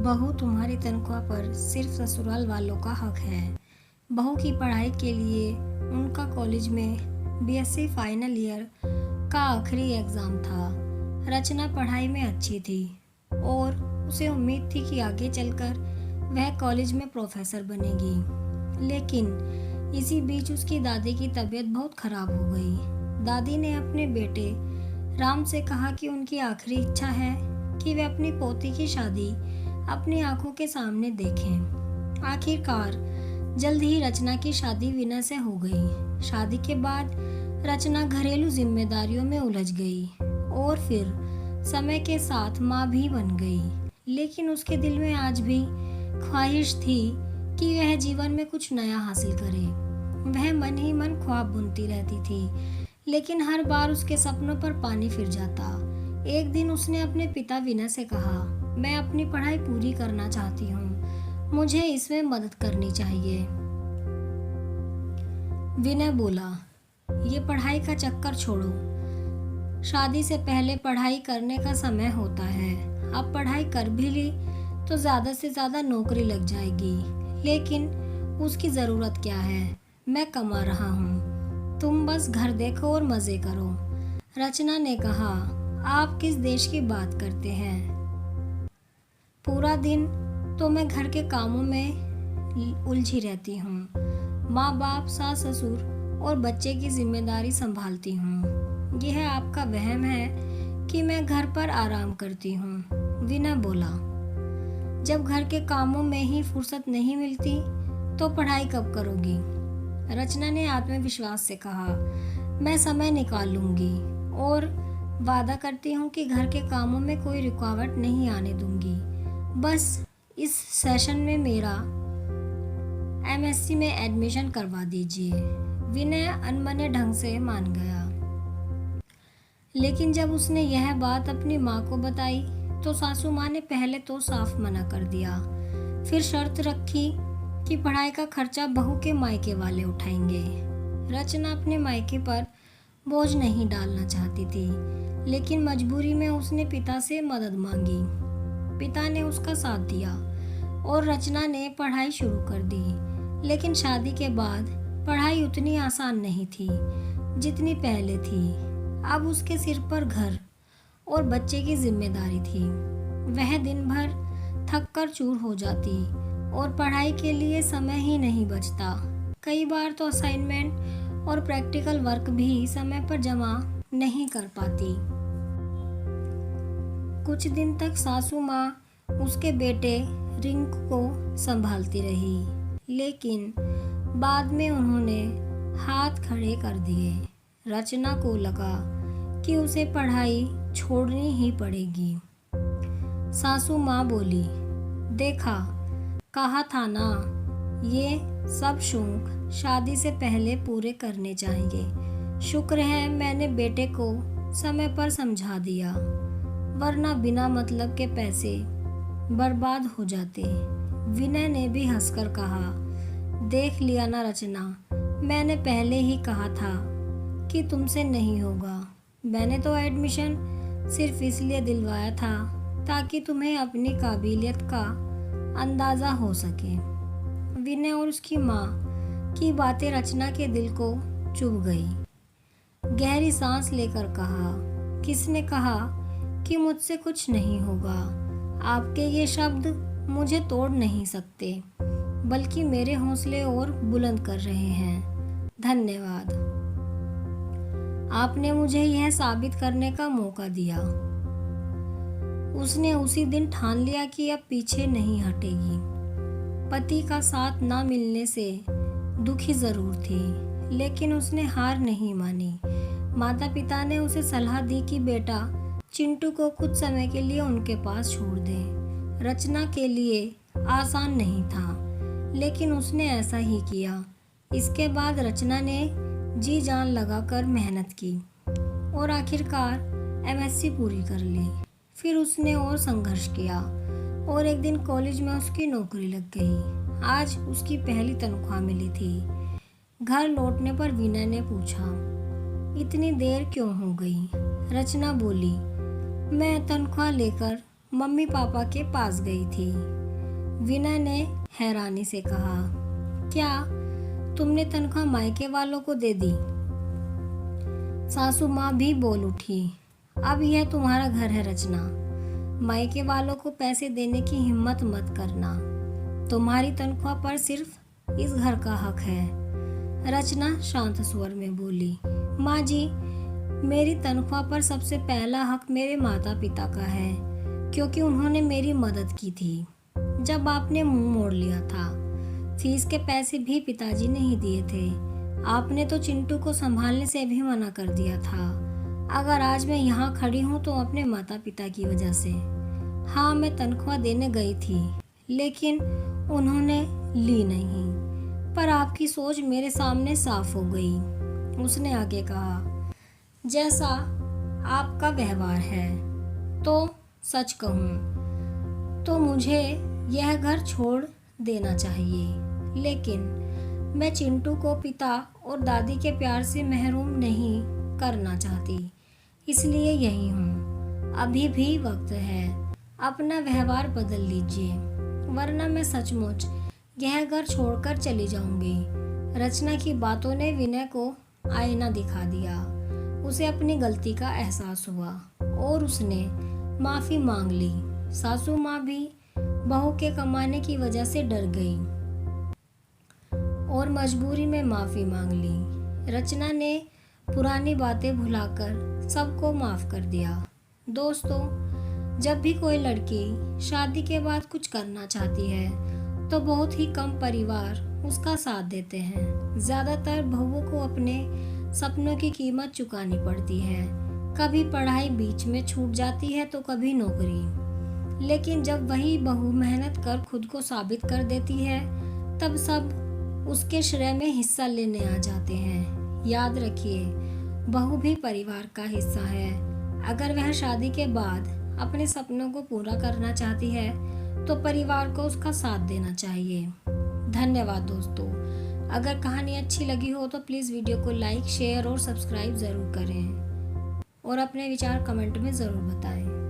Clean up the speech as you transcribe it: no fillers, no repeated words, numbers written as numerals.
बहू तुम्हारी तनख्वाह पर सिर्फ ससुराल वालों का हक है। बहू की पढ़ाई के लिए उनका कॉलेज में बीएससी फाइनल ईयर का आखिरी एग्ज़ाम था। रचना पढ़ाई में अच्छी थी और उसे उम्मीद थी कि आगे चलकर वह कॉलेज में प्रोफेसर बनेगी। लेकिन इसी बीच उसकी दादी की तबीयत बहुत खराब हो गई। दादी ने अपने बेटे राम से कहा कि उनकी आखिरी इच्छा है कि वे अपनी पोती की शादी अपनी आंखों के सामने देखें। आखिरकार जल्द ही रचना की शादी विनय से हो गई। शादी के बाद रचना घरेलू जिम्मेदारियों में उलझ गई और फिर समय के साथ माँ भी बन गई। लेकिन उसके दिल में आज भी ख्वाहिश थी कि वह जीवन में कुछ नया हासिल करे। वह मन ही मन ख्वाब बुनती रहती थी, लेकिन हर बार उसके सपनों पर पानी फिर जाता। एक दिन उसने अपने पिता विनय से कहा, मैं अपनी पढ़ाई पूरी करना चाहती हूँ, मुझे इसमें मदद करनी चाहिए। विनय बोला, ये पढ़ाई का चक्कर छोड़ो, शादी से पहले पढ़ाई करने का समय होता है। अब पढ़ाई कर भी ली तो ज़्यादा से ज़्यादा नौकरी लग जाएगी, लेकिन उसकी ज़रूरत क्या है, मैं कमा रहा हूँ, तुम बस घर देखो और मज़े करो। रचना ने कहा, आप किस देश की बात करते हैं? पूरा दिन तो मैं घर के कामों में उलझी रहती हूँ। माँ बाप, सास ससुर और बच्चे की जिम्मेदारी संभालती हूँ। यह आपका वहम है कि मैं घर पर आराम करती हूँ। विनय बोला, जब घर के कामों में ही फुर्सत नहीं मिलती तो पढ़ाई कब करोगी? रचना ने आत्मविश्वास से कहा, मैं समय निकाल लूंगी और वादा करती हूँ कि घर के कामों में कोई रुकावट नहीं आने दूंगी। बस इस सेशन में मेरा एमएससी में एडमिशन करवा दीजिए। विनय अनबने ढंग से मान गया, लेकिन जब उसने यह बात अपनी माँ को बताई तो सासू माँ ने पहले तो साफ मना कर दिया, फिर शर्त रखी कि पढ़ाई का खर्चा बहू के मायके वाले उठाएंगे। रचना अपने मायके पर बोझ नहीं डालना चाहती थी, लेकिन मजबूरी में उसने पिता से मदद मांगी। पिता ने उसका साथ दिया और रचना ने पढ़ाई शुरू कर दी। लेकिन शादी के बाद पढ़ाई उतनी आसान नहीं थी जितनी पहले थी। अब उसके सिर पर घर और बच्चे की जिम्मेदारी थी। वह दिन भर थक कर चूर हो जाती और पढ़ाई के लिए समय ही नहीं बचता। कई बार तो असाइनमेंट और प्रैक्टिकल वर्क भी समय पर जमा नहीं कर पाती। कुछ दिन तक सासू माँ उसके बेटे रिंकू को संभालती रही, लेकिन बाद में उन्होंने हाथ खड़े कर दिए। रचना को लगा कि उसे पढ़ाई छोड़नी ही पड़ेगी। सासू माँ बोली, देखा, कहा था ना, ये सब शौक शादी से पहले पूरे करने चाहिए। शुक्र है मैंने बेटे को समय पर समझा दिया, वरना बिना मतलब के पैसे बर्बाद हो जाते। विनय ने भी हंसकर कहा, देख लिया ना रचना, मैंने पहले ही कहा था कि तुमसे नहीं होगा। मैंने तो एडमिशन सिर्फ इसलिए दिलवाया था ताकि तुम्हें अपनी काबिलियत का अंदाज़ा हो सके। विनय और उसकी माँ की बातें रचना के दिल को चुभ गई। गहरी सांस लेकर कहा, किसने कहा कि मुझसे कुछ नहीं होगा? आपके ये शब्द मुझे तोड़ नहीं सकते, बल्कि मेरे हौसले और बुलंद कर रहे हैं। धन्यवाद, आपने मुझे यह साबित करने का मौका दिया। उसने उसी दिन ठान लिया कि अब पीछे नहीं हटेगी। पति का साथ ना मिलने से दुखी जरूर थी, लेकिन उसने हार नहीं मानी। माता पिता ने उसे सलाह दी कि बेटा चिंटू को कुछ समय के लिए उनके पास छोड़ दे। रचना के लिए आसान नहीं था, लेकिन उसने ऐसा ही किया। इसके बाद रचना ने जी जान लगाकर मेहनत की और आखिरकार एमएससी पूरी कर ली। फिर उसने और संघर्ष किया और एक दिन कॉलेज में उसकी नौकरी लग गई। आज उसकी पहली तनख्वाह मिली थी। घर लौटने पर विनय ने पूछा, इतनी देर क्यों हो गई? रचना बोली, मैं तनख्वाह लेकर मम्मी पापा के पास गई थी। विनय ने हैरानी से कहा, क्या तुमने तनख्वाह मायके वालों को दे दी? सासू माँ भी बोल उठी, अब यह तुम्हारा घर है रचना, मायके वालों को पैसे देने की हिम्मत मत करना। तुम्हारी तनख्वाह पर सिर्फ इस घर का हक है। रचना शांत स्वर में बोली, माँ जी, मेरी तनख्वाह पर सबसे पहला हक मेरे माता पिता का है, क्योंकि उन्होंने मेरी मदद की थी जब आपने मुंह मोड़ लिया था। फीस के पैसे भी पिताजी ने ही दिए थे। आपने तो चिंटू को संभालने से भी मना कर दिया था। अगर आज मैं यहाँ खड़ी हूँ तो अपने माता पिता की वजह से। हाँ, मैं तनख्वाह देने गई थी, लेकिन उन्होंने ली नहीं। पर आपकी सोच मेरे सामने साफ हो गई। उसने आगे कहा, जैसा आपका व्यवहार है, तो सच कहूँ तो मुझे यह घर छोड़ देना चाहिए, लेकिन मैं चिंटू को पिता और दादी के प्यार से महरूम नहीं करना चाहती, इसलिए यही हूँ। अभी भी वक्त है, अपना व्यवहार बदल लीजिए, वरना मैं सचमुच यह घर छोड़कर चली जाऊंगी। रचना की बातों ने विनय को आईना दिखा दिया। उसे अपनी गलती का एहसास हुआ और उसने माफी मांग ली। सासू माँ भी बहू के कमाने की वजह से डर गई और मजबूरी में माफी मांग ली। रचना ने पुरानी बातें भुलाकर सबको माफ कर दिया। दोस्तों, जब भी कोई लड़की शादी के बाद कुछ करना चाहती है तो बहुत ही कम परिवार उसका साथ देते हैं। ज्यादातर बहुओं को अपने सपनों की कीमत चुकानी पड़ती है। कभी पढ़ाई बीच में छूट जाती है तो कभी नौकरी। लेकिन जब वही बहू मेहनत कर खुद को साबित कर देती है, तब सब उसके श्रेय में हिस्सा लेने आ जाते हैं। याद रखिए, बहू भी परिवार का हिस्सा है। अगर वह शादी के बाद अपने सपनों को पूरा करना चाहती है तो परिवार को उसका साथ देना चाहिए। धन्यवाद दोस्तों। अगर कहानी अच्छी लगी हो तो प्लीज़ वीडियो को लाइक, शेयर और सब्सक्राइब ज़रूर करें और अपने विचार कमेंट में ज़रूर बताएं।